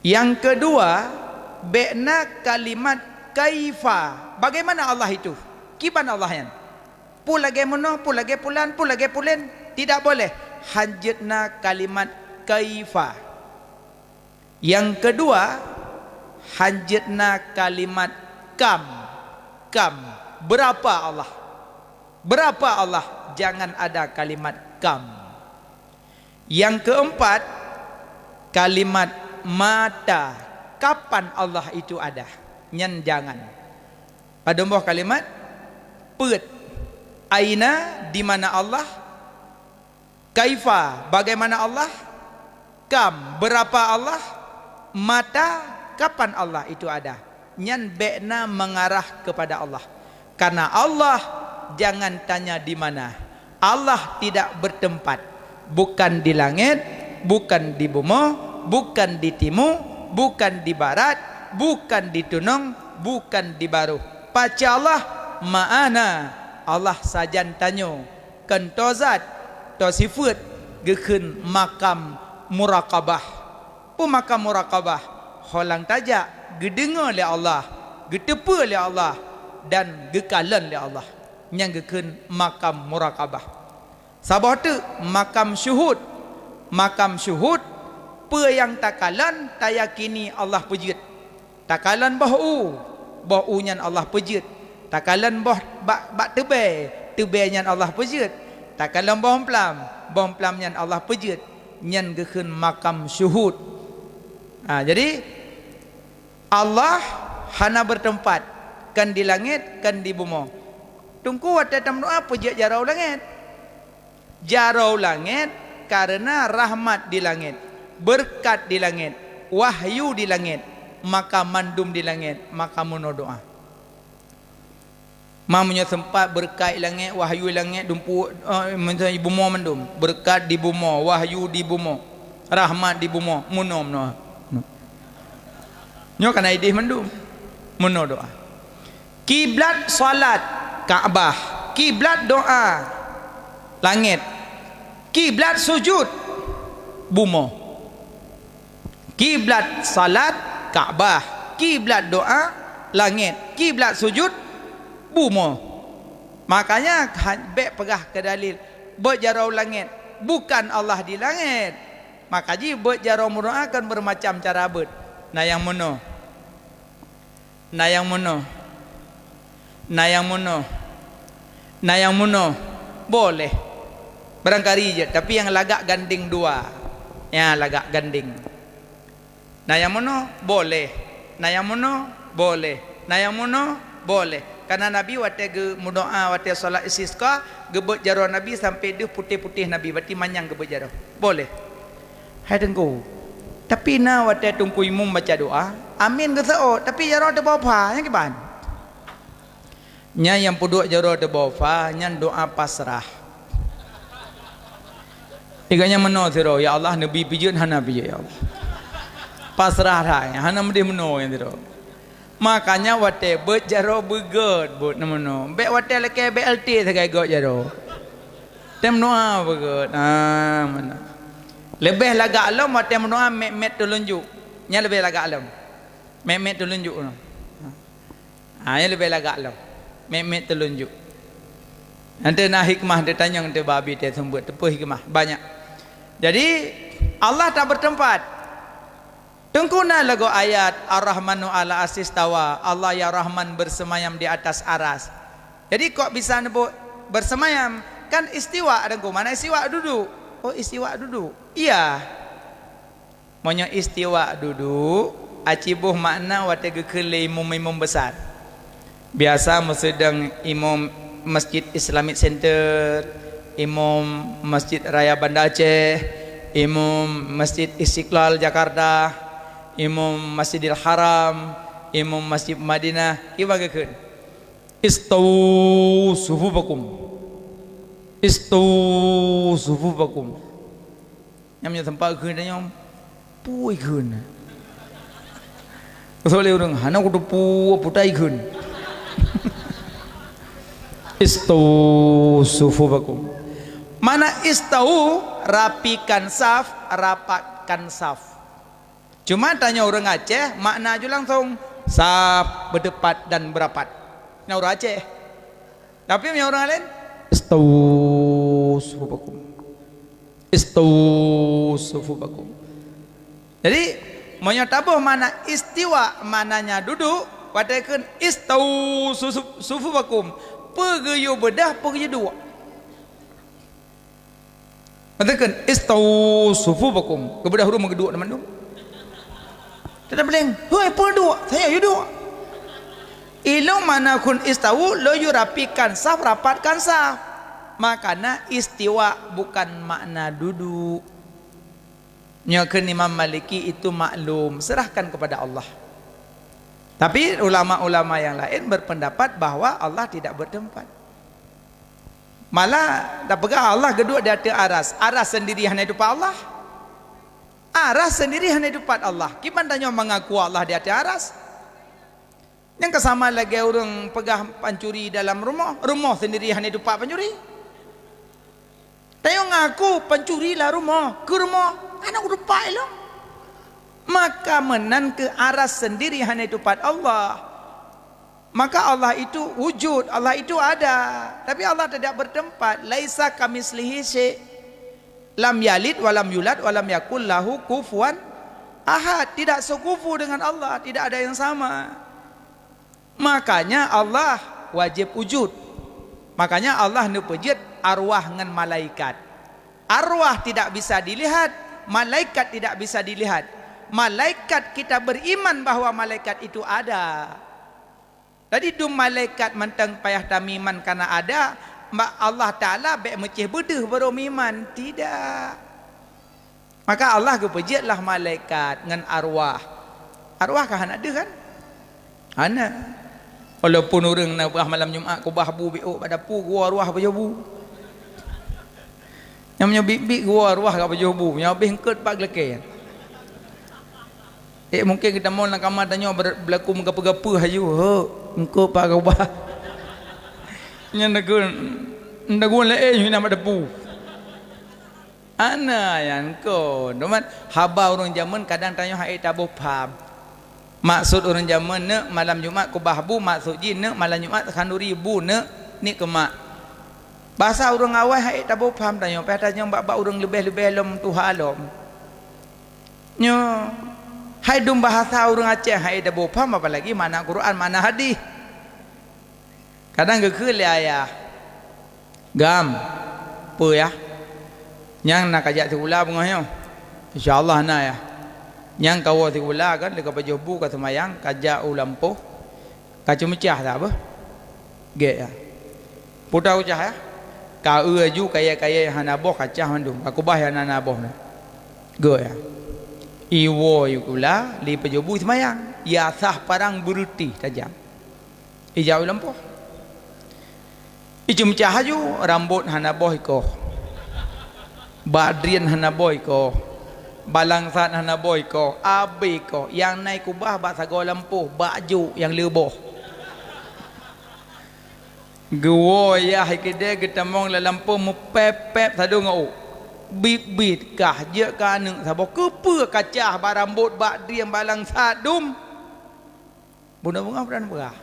Yang kedua, be'na kalimat kaifa. Bagaimana Allah itu? Kiban Allah yang pulage muno, pulage pulan, pulage pulen. Tidak boleh. Hajatna kalimat kaifa. Yang kedua, hajatna kalimat kam. Kam. Berapa Allah? Berapa Allah? Jangan ada kalimat kam. Yang keempat, kalimat mata. Kapan Allah itu ada? Nyan jangan. Pada bawah kalimat put. Aina, di mana Allah? Kaifa, bagaimana Allah? Kam, berapa Allah? Mata, kapan Allah itu ada? Nyan be'na mengarah kepada Allah. Karena Allah jangan tanya di mana. Allah tidak bertempat. Bukan di langit, bukan di bumi, bukan di timur, bukan di barat, bukan di tunung, bukan di baru. Paca Allah ma'ana. Allah sajan tanyo kentozat to sifat gekeun makam muraqabah. Pu makam muraqabah holang tajak gedengar oleh Allah, getepa oleh Allah dan gekalan oleh Allah. Yang gekeun makam muraqabah. Sabah tu makam syuhud. Makam syuhud pe yang takalan tayakini Allah pejit. Takalan bahu, bahu nyan Allah pejit. Takalan boh bak tebe, tebe nyan Allah pejit. Takalan boh plam nyan Allah pejit. Nyan gekeun makam syuhud. Jadi Allah hana bertempat, kan di langit, kan di bumi. Tungku wata tam doa pejit jarau langit. Jarau langit karena rahmat di langit, berkat di langit, wahyu di langit, maka mandum di langit, maka mono doa. Mamunya sempat berkat langit, wahyu langit, dumpu menteri bumi mendum, berkat di bumi, wahyu di bumi, rahmat di bumi, mono no. Nyo kana idih mendum, mono doa. Kiblat salat Kaabah, kiblat doa langit, kiblat sujud bumi. Kiblat salat Kaabah, kiblat doa langit, kiblat sujud bumi. Makanya bek pegah ke dalil berjarau langit, bukan Allah di langit. Maka ji berjarau murah akan bermacam cara ber. Nah yang mono, nah yang mono, nah yang mono, nah yang mono boleh barangkali je, tapi yang lagak ganding dua, ya lagak ganding. Nah yang mono boleh, nah yang mono boleh, nah yang mono boleh. Karena Nabi waktu ge mudoa waktu solat istisqa gebet jaro Nabi sampai dia putih-putih Nabi, berarti manyang gebet jaro. Boleh. Hai tengku. Tapi na waktu tungku imam baca doa, amin ke seo, tapi jaro te bawa yang kiban. Nya yang puduk jaro te bawa nya doa pasrah. Iganya meno siro, ya Allah Nabi pijun hana pijun ya Allah. Pasrah rai, hana mesti meno yang siro. Makanya wate bet jaro beget but namono. Bek wate leke BLT sagai got jaro. Tem noa beget. Mana. Lebih lagak alam wate noa met tulunjuk. Nya lebih lagak alam. Met tulunjuk no. Nya lebih lagak alam. Met tulunjuk. Nanti nak hikmah dia tanya nanti babi dia sembut tepuh hikmah banyak. Jadi Allah tak bertempat. Tengkuna lagu ayat Ar-Rahmanu ala asis tawa, Allah ya Rahman bersemayam di atas aras. Jadi kok bisa nebuk bersemayam? Kan istiwa ada ku mana istiwa duduk? Oh istiwa duduk. Iya. Monya istiwa duduk, acibuh makna wate gekele imam besar. Biasa sedang imam Masjid Islamic Center, imam Masjid Raya Banda Aceh, imam Masjid Istiqlal Jakarta, imam Masjidil Haram, imam Masjid Madinah, ibagakeun istawu sufufakum, istawu sufufakum. Nyamnya tempat keun nya pui keun. Kesoleh urang hana kudu putai keun. Istawu sufufakum. Mana istawu rapikan saf, rapatkan saf. Cuma tanya orang Aceh, makna aja langsung saf, berdepat dan berapat. Nah orang Aceh. Tapi yang orang lain istawu sufubakum. Jadi menyatabuh mana istiwa, mananya duduk, katakan istawu sufubakum. Pergeyu bedah, pergeyu dua. Katakan istawu sufubakum. Kebedah huruf kedua teman tu. Tidak boleh. Hoi pun dua, saya dua. Ilmu mana kun istawu lo yu rapikan saf, rapatkan saf. Makana istiwa bukan makna duduk. Nyakan Imam Maliki itu maklum, serahkan kepada Allah. Tapi ulama-ulama yang lain berpendapat bahwa Allah tidak bertempat. Malah dah pegang Allah kedua di atas aras. Aras sendiri hanya tempat Allah. Aras sendiri hanya tempat Allah. Gimana tanya mengaku Allah di atas aras? Yang kesama lagi orang pegang pancuri dalam rumah. Rumah sendiri hanya tempat pancuri. Tanya ngaku pancuri lah rumah. Ke rumah anak tempat itu. Maka menan ke aras sendiri hanya tempat Allah. Maka Allah itu wujud, Allah itu ada. Tapi Allah tidak bertempat. Laisa kamislihi syai'. Lam yalid walam yulad walam yakul lahu kufuwan ahad. Tidak sekufu dengan Allah, tidak ada yang sama. Makanya Allah wajib wujud. Makanya Allah nepejit arwah dengan malaikat. Arwah tidak bisa dilihat, malaikat tidak bisa dilihat. Malaikat kita beriman bahwa malaikat itu ada. Jadi dum malaikat mentang payah tamiman karena ada, Allah Ta'ala baik mecih bedah baru miman. Tidak. Maka Allah kepejitlah malaikat dengan arwah. Arwah kah anak dia kan? Anak. Walaupun orang nak berah malam Jumaat kubah bu biuk pada pu gua arwah apa bu. Yang punya bik gua arwah apa bu. Yang habis engkut pak gelekeh. Mungkin kita mau nak kamar tanya berlaku mengapa-gapa hayu. Engkau pak kubah. Yang ndagun lain yang nama depu. Ana yang kau. Doman haba orang zaman kadang tanya hai tabuh paham. Maksud orang zaman ne malam Jumaat kubah bu, maksud jin ne malam Jumaat kanduri bu ne ni kemak. Bahasa orang awal hai tabuh paham tanya. Tanya bab orang lebih-lebih lom Tuhan lom. Nyo hai dum bahasa orang Aceh hai tabuh paham apalagi mana Quran mana hadis. Kadang ke ayah gam apa ya yang nak ajak tiula bengahnya insyaallah na ya yang kau tiula kan dekat baju bu kat semayang kajak ulampo kacu mecah tak apa ge ya putar ucah ya ka aju kaya hanaboh kacah mandum aku bah yang hanaboh na ge ya iwo yukula li baju bu semayang ya sah parang beruti tajam ijau ulampo icum cahaju rambut hanaboh ko badrian hanaboh ko balangsat hanaboh ko abe ko yang naik kubah bahasa go lampu baju yang leboh gua ya hikide getamong la lampu mu pep sadu ngau bit kah je ka neung sabo kepe kacah barambut badrian balangsat dum bunga beran berah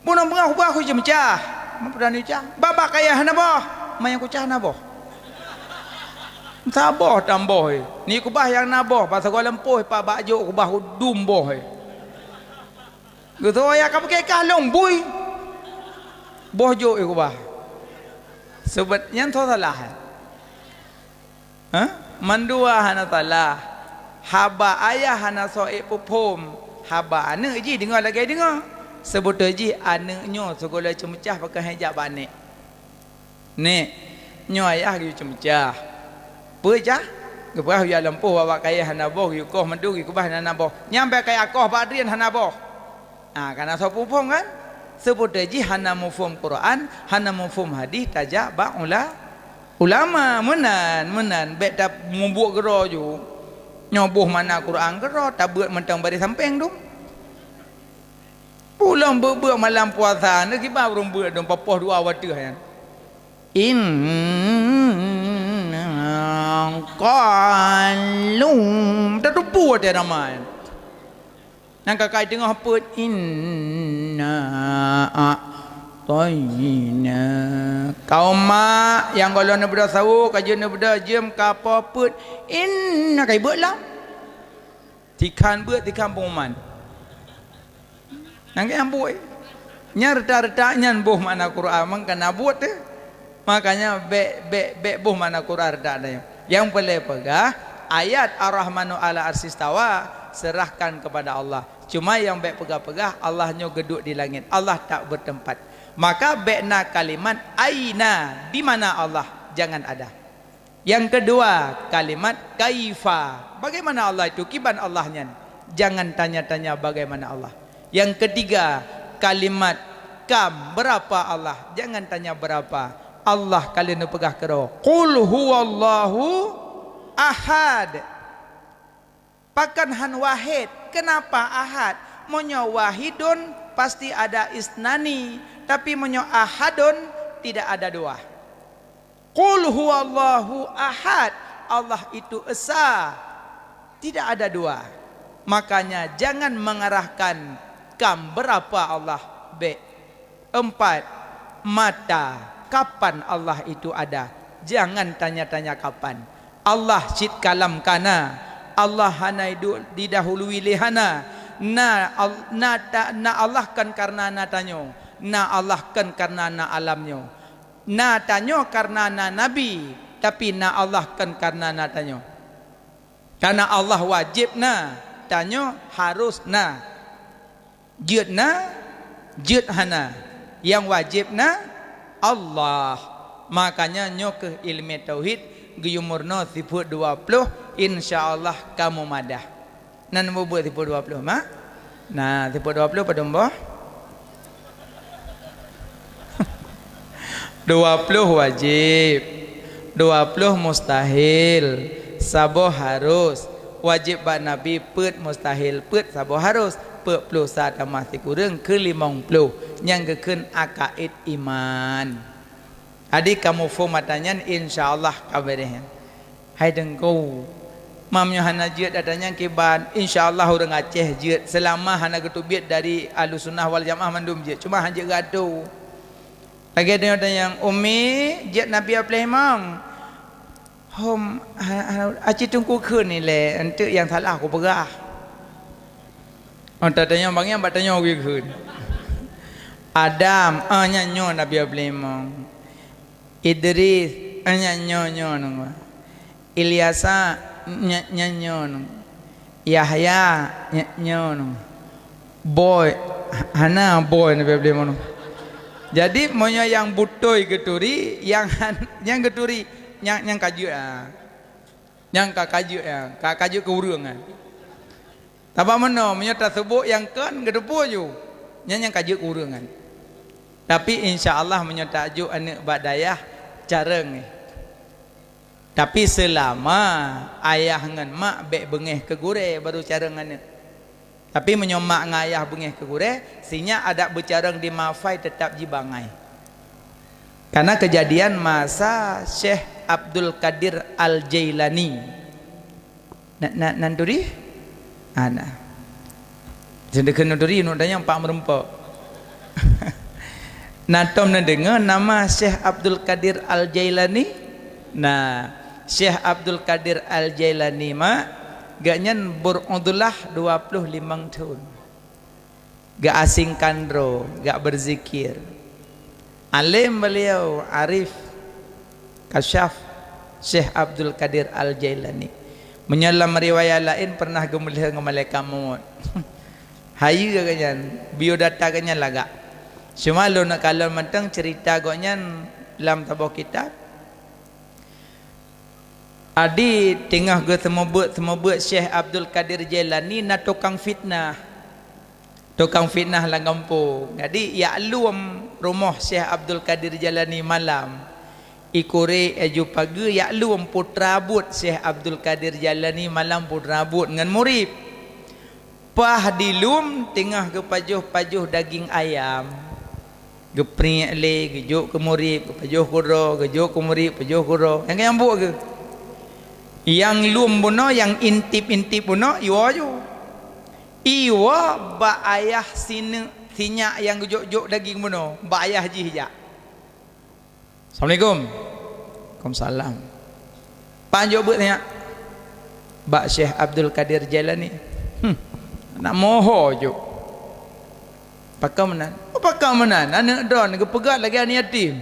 bunga ubah ku je mecah berani cah baba kaya hanaboh mayang ku cah naboh saboh tamboh ni kubah yang naboh pasal gua lempoh pa baju kubah dumboh gitu ya kamu ke kalong bui boh jo kubah sebab yang tu salah mandua hana salah haba ayah hana soe pupum haba ane ji dengar lagi dengar sebut ji anaknya segala cemecah pakai hijab banik ni nyo ayah gitu cemecah pecah gebah ya lempuh bawa kaya hanaboh yukoh mendugi kubah hanaboh nyampe kaya akoh badrian hanaboh karena sopupung kan sebut ji hana mufhum Quran hana mufhum hadis tajak ba ulama menan bet tak membuat gero ju nyoboh mana Quran gero tak buat mentang bari samping tu pulang berbuat malam puasa ni kita orang buat dong papoh dua wadah kan qalum dah rupu dia ramai nang kakak tengah put inna a'tayna kaum mak yang kalau nak berda sawu kajian nak berda jem kapa put inna kai beutlah tikan beut tikan pengumuman nang yang buat nya reta-reta nyan buh mana Quran mang kana buat tu makanya be buh mana Quran reta ada yang boleh pegah ayat ar-rahmanu ala arsistawa serahkan kepada Allah cuma yang be pegah-pegah Allahnya geduk di langit Allah tak bertempat maka be'na kalimat aina di mana Allah jangan ada yang kedua kalimat kaifa bagaimana Allah itu kiban Allahnya jangan tanya-tanya bagaimana Allah yang ketiga kalimat kam berapa Allah jangan tanya berapa Allah kalian pegah kero qul huwallahu ahad pakan han wahid kenapa ahad monyo wahidun pasti ada isnani tapi monyo ahadun tidak ada dua qul huwallahu ahad Allah itu esa tidak ada dua makanya jangan mengarahkan kam berapa Allah b empat mata kapan Allah itu ada jangan tanya-tanya kapan Allah cit kalam kana Allah hana didahului lihana na Allah kan karena na tanyo na Allah kan karena na alamnyo na tanyo karena na nabi tapi na Allah kan karena na tanyo karena Allah wajib na tanyo harus na jud na jud hana yang wajib na Allah makanya nyok ilmu tauhid guyumurno sifat 20 insyaallah kamu madah nan buat sifat 20 mak nah sifat 20 pada mbah 20 wajib 20 mustahil sabo harus wajib bak nabi pet mustahil pet sabo harus 40 saat masih kurang ke 50 yang keken akaid iman adik kamu formatanya insyaallah kabarnya hai dengkau mamnya hana jid adanya kiban insyaallah orang Aceh jid selama hana ketubit dari Ahlussunnah wal Jamaah mandum jid cuma hanya gaduh lagi ada yang umi jid Nabi Abraham hom aci tungku ke ni le untuk yang salah aku perah orang tanya bangnya batanya aku ke Adam nyanyo Nabi Abraham Idris nyanyo nunggu Ilyasa nyanyo nunggu Yahya nyanyo nunggu boy hana boy Nabi Abraham nunggu jadi monya yang butoy geturi yang geturi yang kaju yang kaju kaju keurangan apa mana monya tersebut yang kan gedepu ju yang kaju keurangan tapi insyaallah monya tajuk anak badayah careng tapi selama ayah ngan mak bek bengeh ke gure baru careng anak tapi menyomak ngayah bengeh ke gure sinya ada bercareng di mafai tetap jibangai karena kejadian masa Syekh Abdul Qadir Al-Jailani nanduri ana sedekah nanduri nodanya pak merempok natom dengar nama Syekh Abdul Qadir Al-Jailani nah Syekh Abdul Qadir Al-Jailani mak gaknya berudullah 25 tahun gak asing kandro gak berzikir alim beliau arif kasyaf Syekh Abdul Qadir Al-Jailani menyalam riwayat lain pernah gemeliha malaikat maut hayu gaknya biodata gaknya lagak cuma lo nak kalau mentang cerita gaknya dalam tabah kitab adi tengah ke semua Syekh Abdul Qadir Jailani na tukang fitnah lang kampung jadi ya luam rumah Syekh Abdul Qadir Jailani malam ikure eju pagi ya luam putra but Syekh Abdul Qadir Jailani malam putra but dengan murid pah dilum tengah ke pajuh daging ayam gepri le gejuk ke murid ke pajuh kuro gejuk ke murid pajuh kuro yang buat ke yang lum buno yang intip buno iwa ju iwa ba ayah sini sinya yang juk daging buno ba ayah ji hijak. Assalamualaikum. Waalaikumsalam. Panjok buat tanya Bak Syekh Abdul Qadir Jailani. Nak moho juk. Pakam menan anak don ke pegat lagi anak yatim.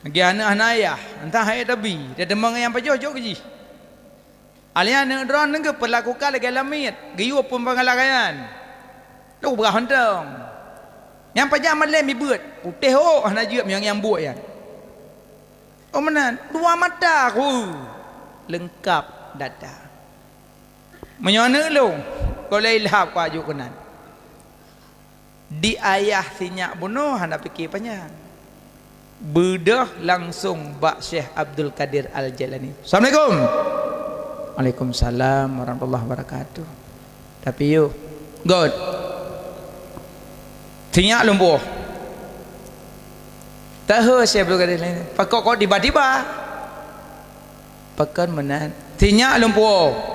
Lagi anak ayah entah hai tabi dia demang yang pajoh jok keji. Alian anak don ke perlakukan lagi lamit giu pun pengalakayan. Lu berah hentong. Yang pajak malam mi beut putih anak jiup yang buat yan. Oh menan dua mata aku lengkap dada. Menyana lu kalau ilham ku ajuk kenan. Di ayah sinyak bunuh hendak fikir panjang. Bedah langsung Bak Syekh Abdul Qadir Al-Jailani. Assalamualaikum. Waalaikumsalam warahmatullahi wabarakatuh. Tapi you good. Sinyak lumpuh. Tahu Syekh Abdul Qadir Al-Jailani. Pakok kau tiba-tiba. Pakan menan. Sinyak lumpuh.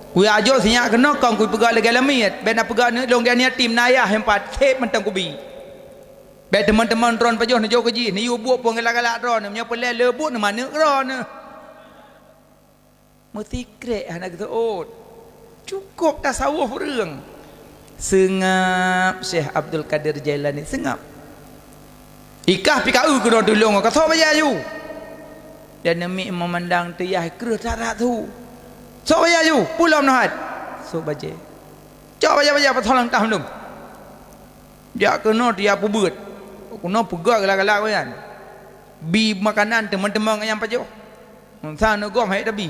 Kui ajo sinyak kena kong kui pegang lagi lamit. Ben nak pegang ni long dia tim nayah empat tep mentang kubi. Ben teman-teman ron pajoh nak jauh keji. Ni you buat pun galak-galak ron. Nya pelai lebut ni mana ron. Mesti krek anak kita cukup tasawuf reung. Sengap Syekh Abdul Qadir Jailani sengap. Ikah pikau kena tolong kata bayar you. Dan nami memandang tiyah kerah tarat tu. So bayar you pulau nahat. So baje. Cak bayar patholang tah dum. Dia kena dia pubut. Kena pegak galak-galak kan. Bi makanan teman-teman yang pajoh. Sana gom hai tabi.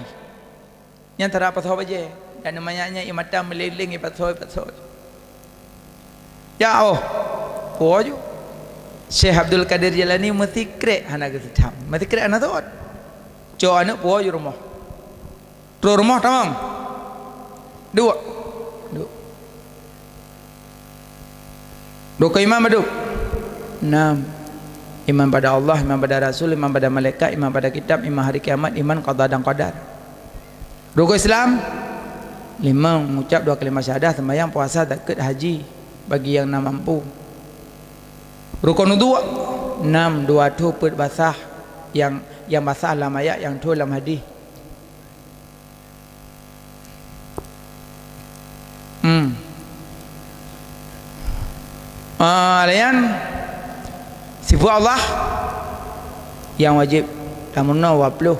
Yang tara patho baje. Dan namanya imata meliling patho. Ya po ju. Syekh Abdul Qadir Jailani mesti krek anak kita. Mesti krek anak tu. Cak anak po ju rumah. Terus rumah tamam. Dua ke imam baduk. 6. Iman pada Allah, iman pada Rasul, iman pada malaikat, iman pada kitab, iman hari kiamat, iman qada dan qadar. Rukun Islam 5. Mengucap 2 kalimah syahadah, sembahyang, puasa, zakat, haji bagi yang nak mampu. Rukun wudu 6. 2 tu put basah yang basah dalam ayat, yang tu dalam hadis. Layan sifat Allah yang wajib tamunna wapluh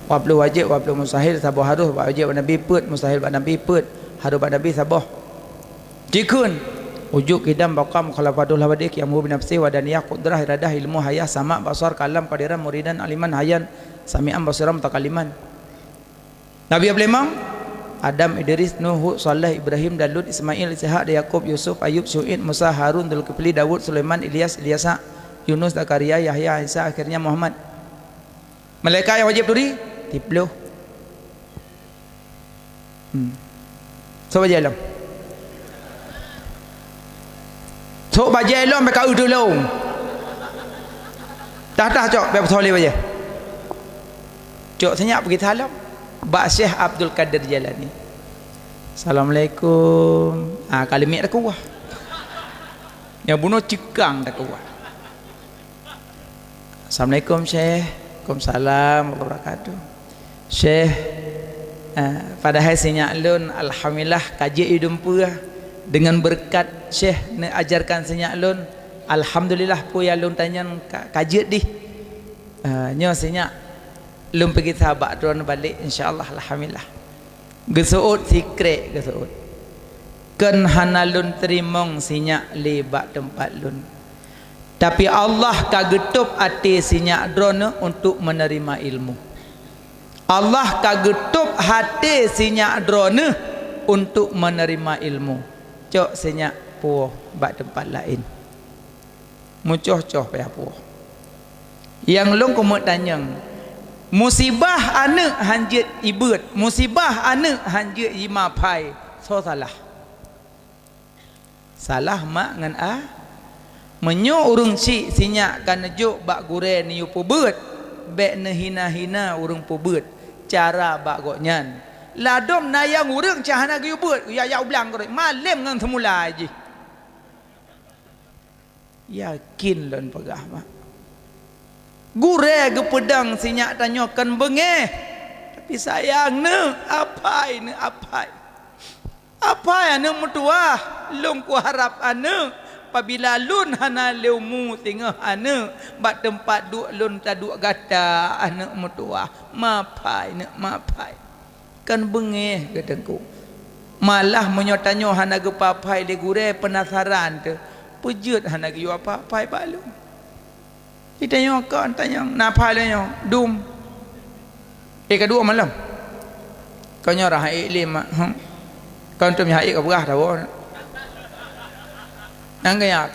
wajib wapluh mustahil sabuh harus wajib nabi put mustahil nabi put harus nabi sabuh jikun ujuk idam baqam khalafatul hawadik yang mu binafsi wa daniyah qudrah iradah ilmu hayah sama basar kalam qadiran muridan aliman hayan sami'an basiran mutakaliman. Nabi Ablemam Adam, Idris, Nuh, Saleh, Ibrahim, Daud, Ismail, Ishaq, Yakub, Yusuf, Ayub, Syu'id, Musa, Harun, Dzulkifli, Daud, Sulaiman, Ilyas, Ilyasa, Yunus, Zakaria, Yahya, Isa, akhirnya Muhammad. Malaikat yang wajib turi 30. So baca alam. So baca alam mereka udulung. Dah cok, biar betul baca. Cok senyap pergi salam. Bak Syekh Abdul Qadir Jailani. Assalamualaikum. Kalimit dah kuah. Yang bunuh cikang dah kuah. Assalamualaikum Syekh. Waalaikumsalam warahmatullahi wabarakatuh. Syekh, pada hari sinyak lun alhamdulillah kaji hidumpu dengan berkat Syekh nak ajarkan sinyak lun. Alhamdulillah pu ya lun tanya kaji di. Nyo sinyak lum pergi sahabat tuan balik insyaallah alhamdulillah. Gesuut sikre gesuut. Ken hanalun terimong sinyak lebak tempat lun. Tapi Allah kagetup hati sinyak drone untuk menerima ilmu. Allah kagetup hati sinyak drone untuk menerima ilmu. Cok sinyak puah bak tempat lain. Mucoh-coh payah puah. Yang lung kumut tanyang musibah anak hanjit ibut, musibah anak hanjit imapai, so salah. Salah mak ngan menyo urung si sinyak kan juk bak guren ni pubut, bek ne hina-hina urung pubut. cara bagoknyan ladom nayang urang cahana guyubut ya ublang korek malam ngang semula aja yakin lon pegah mak gure ge pedang sinyak tanyokan bengeh tapi sayang ne apa ini apa ane mutua lung ku harap ane apabila lun hana leumu tingah ane bak tempat duk lun taduk gata ane mutua mapai kan bengeh ketengku malah menyotanyo hana ge papai de gure penasaran tu pejut hana ge apa-apa balu kita nyokan tanya napa le dum kedua malam kau nyorah iklim kau tu mihai ke berah tahu nangaya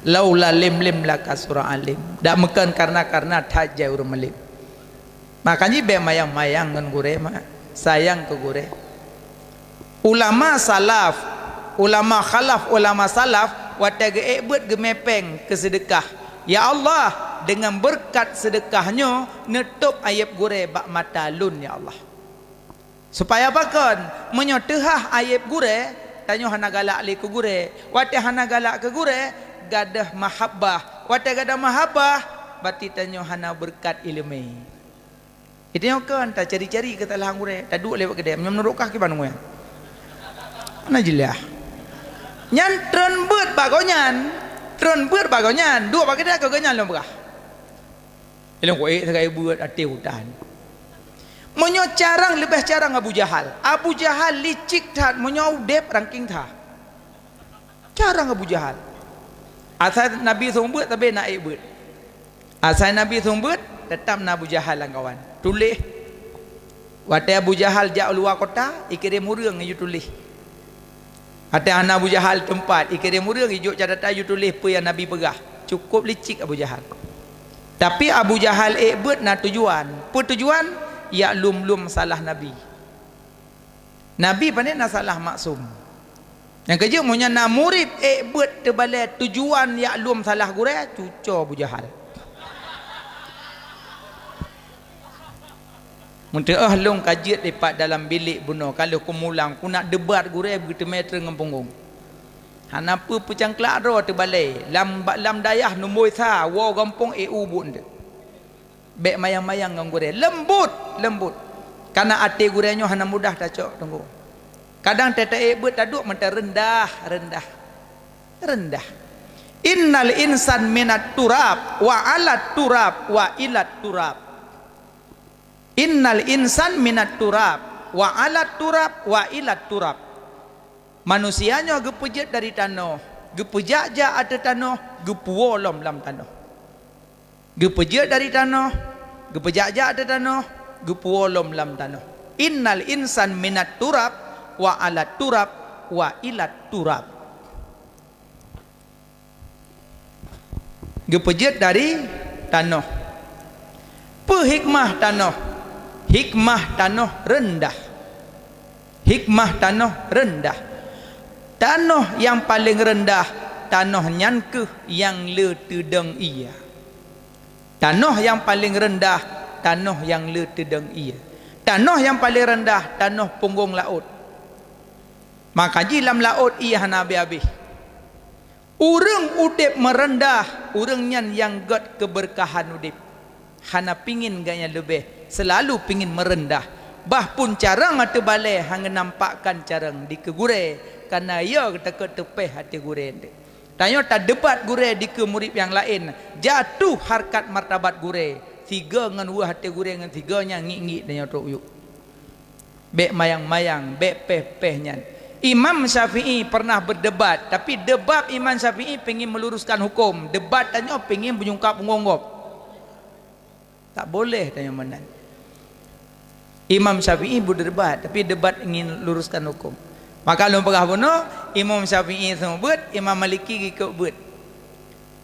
laula lim laka surah alim dak mekan karena tajai urang malim makanya be mayang-mayang ngan gure sayang ke gure ulama salaf ulama khalaf ulama salaf watage bet gemepeng ke sedekah ya Allah dengan berkat sedekahnya nutup aib gure bak mata lun ya Allah supaya apakan menyotehah aib gure tanyo hana galak li ke gure wate hana galak ke gure gadah mahabbah wate gadah mahabbah berarti tanyo hana berkat ilmu itu yang kan tak cari-cari ke talah gure tak duk lewat kedai menurukah ke bandung ya najilah nyan tren bet bagonyan dua pakai dah keganyan lo berah ilmu kuih segai buat ati hutan menyo carang lebih carang Abu Jahal licik tat menyo dep ranking tha carang Abu Jahal asal Nabi sumbut tapi naik bet asal Nabi sumbut tetap Abu Jahal lang kawan tulis wate Abu Jahal jak luar kota ikirim urang you tulis ada anak Abu Jahal tempat ikirim urang ijuk catatan you tulis apa yang Nabi pegah cukup licik Abu Jahal tapi Abu Jahal bet na tujuan ya lum salah Nabi pandai na salah maksum yang kerja punya na murid bet terbalik tujuan ya lum salah gure cuco Abu Jahal Muntah long kajiat lepak dalam bilik bunuh kalau ku mulang ku nak debat gure begitu meter dengan punggung. Hanapa pucangklak ro terbalik lam dayah nombor sa wo gampung bun de. Bek mayang-mayang ngang gure lembut. Karena ati gurenya hana mudah dah cok tunggu. Kadang tete bet taduk mentah rendah. Innal insan minat turab wa alat turab wa ilat turab. Innal insan minat turab wa alat turab wa ilat turab. Manusianya gepejat dari tanah, gepejak-jak ada tanah, gepuolom dalam tanah. Gepejat dari tanah, gepejak-jak ada tanah, gepuolom dalam tanah. Innal insan minat turab wa alat turab wa ilat turab. Gepejat dari tanah. Hikmah tanah. Hikmah tanah rendah. Tanah yang paling rendah tanah nyankeh yang le tedeng ia. Tanah yang paling rendah tanah yang le tedeng ia. Tanah yang paling rendah tanah punggung laut. Maka dalam laut ia hana habis-habis. Urang udip merendah, urang nyan yang got keberkahan udip. Hana pingin gaya lebih. Selalu pingin merendah. Bah pun carang atau balai hang nampakkan carang di kegure karena ia kita tepeh hati gure. Tanya tak debat gure di ke murid yang lain jatuh harkat martabat gure. Tiga ngan dua hati gure ngan tiganya ngik-ngik tanya tok yuk. Bek mayang-mayang, bek peh-pehnya. Imam Syafi'i pernah berdebat, tapi debat Imam Syafi'i pengin meluruskan hukum. Debat tanya pengin menyungkap mengonggop. Tak boleh tanya menan. Imam Syafi'i berdebat, tapi debat ingin luruskan hukum. Maka lu pegah bunuh Imam Syafi'i sebut, Imam Maliki ikut but.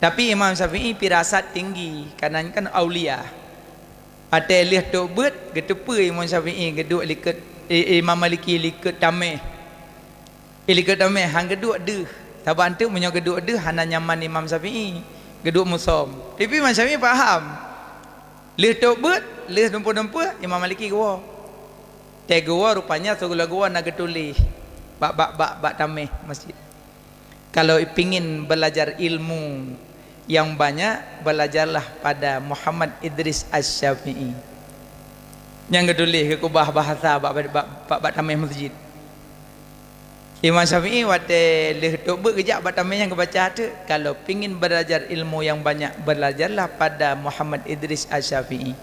Tapi Imam Syafi'i pirasat tinggi, karena kan aulia. Ada lihat tok but, getepa Imam Syafi'i geduk liket Imam Maliki liket tameh. Liket tameh hang geduk deh. Saban tu punya geduk deh hana nyaman Imam Syafi'i. Geduk musom. Tapi Imam Syafi'i faham. Leh tok bet, leh dempa-dempa Imam Maliki gua. Teh gua rupanya segala gua nak getulih. Bak tameh masjid. Kalau pingin belajar ilmu yang banyak, belajarlah pada Muhammad Idris Asy-Syafi'i. Yang gedulih ke kubah bahasa bak tameh masjid. Imam Syafi'i wate leh tok ber kejap bak tameh yang kebaca tu. Kalau pingin belajar ilmu yang banyak, belajarlah pada Muhammad Idris Asy-Syafi'i.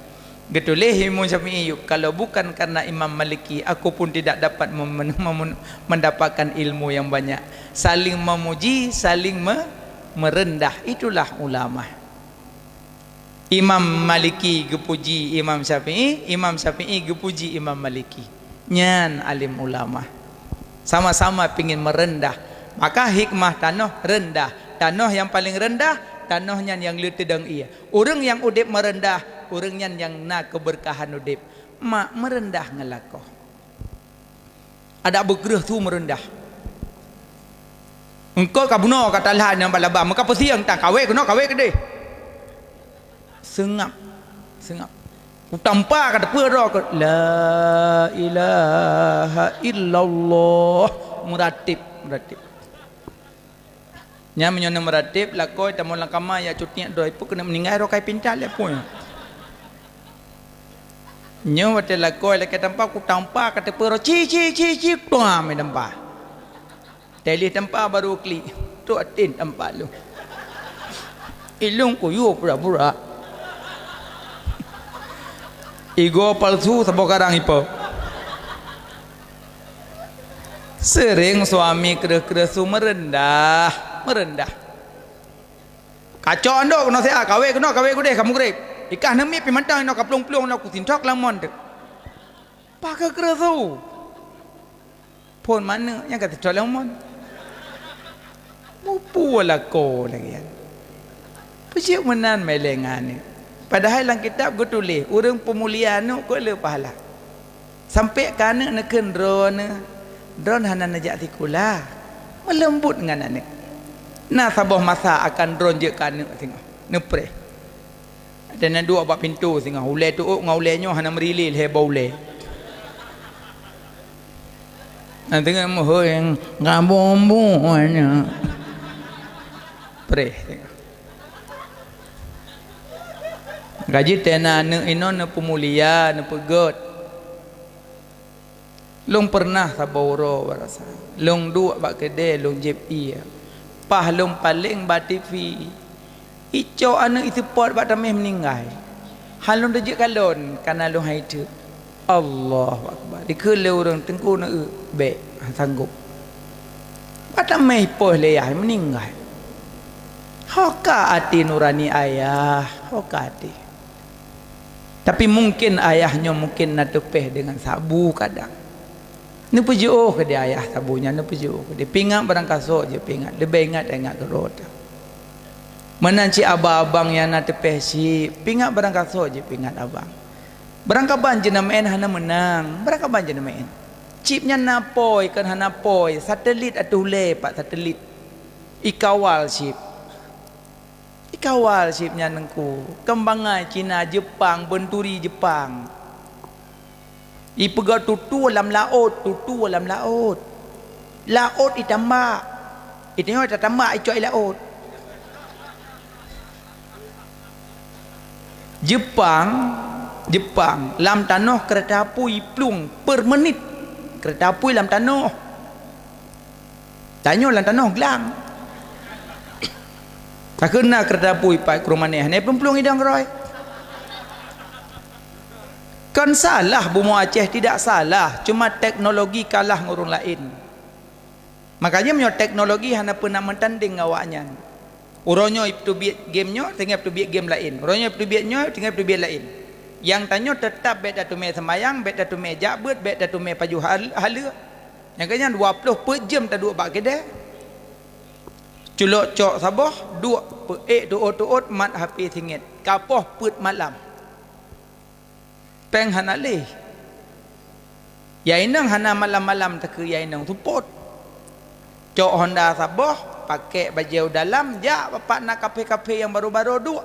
Gedulih Imam Syafi'i, kalau bukan karena Imam Maliki, aku pun tidak dapat mendapatkan ilmu yang banyak. Saling memuji, saling merendah, itulah ulama. Imam Maliki gepuji Imam Syafi'i, Imam Syafi'i gepuji Imam Maliki. Nyan alim ulama. Sama-sama pingin merendah. Maka hikmah tanah rendah. Tanah yang paling rendah, tanahnya yang letedang ia. Orang yang udip merendah, orangnya yang nak keberkahan udip. Mak merendah ngelakoh. Ada bergerah tu merendah. Engkau kabuno kata lah yang balaba, maka pesiang tak kawe kena kawe ke deh. Sengap. Utampa kata pera ke la ilaha illallah muratib. Nya menyona meratib lakoi tamu langkama ya cutiak doi pu kena meninggal rokai pintal le pun. Nya wate lakoi le kata tampa ku tampa kata pera ci tua me tampa. Teli tampa baru klik tu atin tampa lu. Ilung ku yu pura-pura. Ego palsu sebab karang ipo. Sering suami keresu merendah. Kacau ando kena saya kawe ku deh kamu grep. Ikah nemi pi mantang no kaplung-plung no ku tintok lamon dek. Pakai keresu. Pon mana yang kata tintok lamon. Mupu wala ko lagi. Pecik menan melengan ni. Padahal dalam kitab gue tulis orang pemulihan tu kau le pahala. Sampai kana neken drone hana najak tikula. Melembut dengan anak. Nah sabah masa akan drone je kana tengok. Nepre. Ada nak dua bab pintu tengok. Ulai tu ngau ulenyo hana merilil he baule. Nah tengok moh yang ngabombonya. Pre tengok. Gaji tena ino ne pemulia ne pegot. Long pernah saboro barasa. Long dua bak kede long jep ia. Pah long paling ba TV. Ico anu itu pot bak tameh meninggal. Halong dejek kalon kana long haitu. Allahu akbar. Dikele orang tengku na be sanggup. Bak tameh poh leyah meninggal. Hoka ati nurani ayah, hoka ati. Tapi mungkin ayahnya mungkin nak tepeh dengan sabu kadang. Ni pujuh ke dia ayah sabunya, ni pujuh ke dia. Pingat barang kasut je pingat. Lebih ingat gerot. Menanci abang-abang yang nak tepeh si pingat barang kasut je pingat abang. Barang kaban je namain hana menang. Barang kaban je namain. Chipnya napoi kan hana poi. Satelit atau lepak satelit. Ikawal chip. Kawal sipnya nengku kembangai Cina Jepang benturi Jepang ipegat tutu dalam laut itambak itanya tambak icoi laut Jepang lam tanah kereta api plung per menit kereta api lam tanah tanya lam tanah gelang. Tak kena kereta pui pak ke rumah ni. Ni pelung hidang roy. Kan salah Bumi Aceh tidak salah. Cuma teknologi kalah ngurung lain. Makanya punya teknologi hanya pernah mentanding awaknya. Orangnya itu biat gamenya, tinggal itu biat game lain. Orangnya itu biatnya, tinggal itu biat lain. Yang tanya tetap bet datu me sembayang, bet datu me jabut, bet datu me paju hala. Yang kanya 20 per jam tak duduk bak kedai. Culok cok sabah dua tuot mat hapi tingit kapoh put malam peng hana leh yainang hana malam-malam tak ke yainang support cok Honda sabah pakai baju dalam ja bapak nak kafe-kafe yang baru-baru dua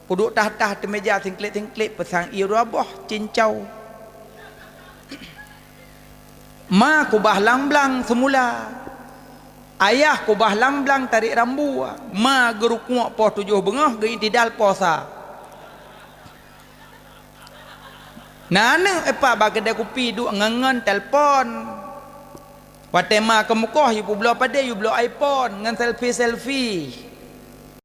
Duduk tah-tah di meja singklik-singklik pesang irabah cincau. Ma kubah lang-blang semula. Ayah kubah lang-blang tarik rambu. Ma geruk-nguk poh 7 bengah ge tidal puasa. Nana epa ba kedai kopi duk ngangan telefon. Watema ke Mekah you belah pada you belah iPhone ngan selfie-selfie.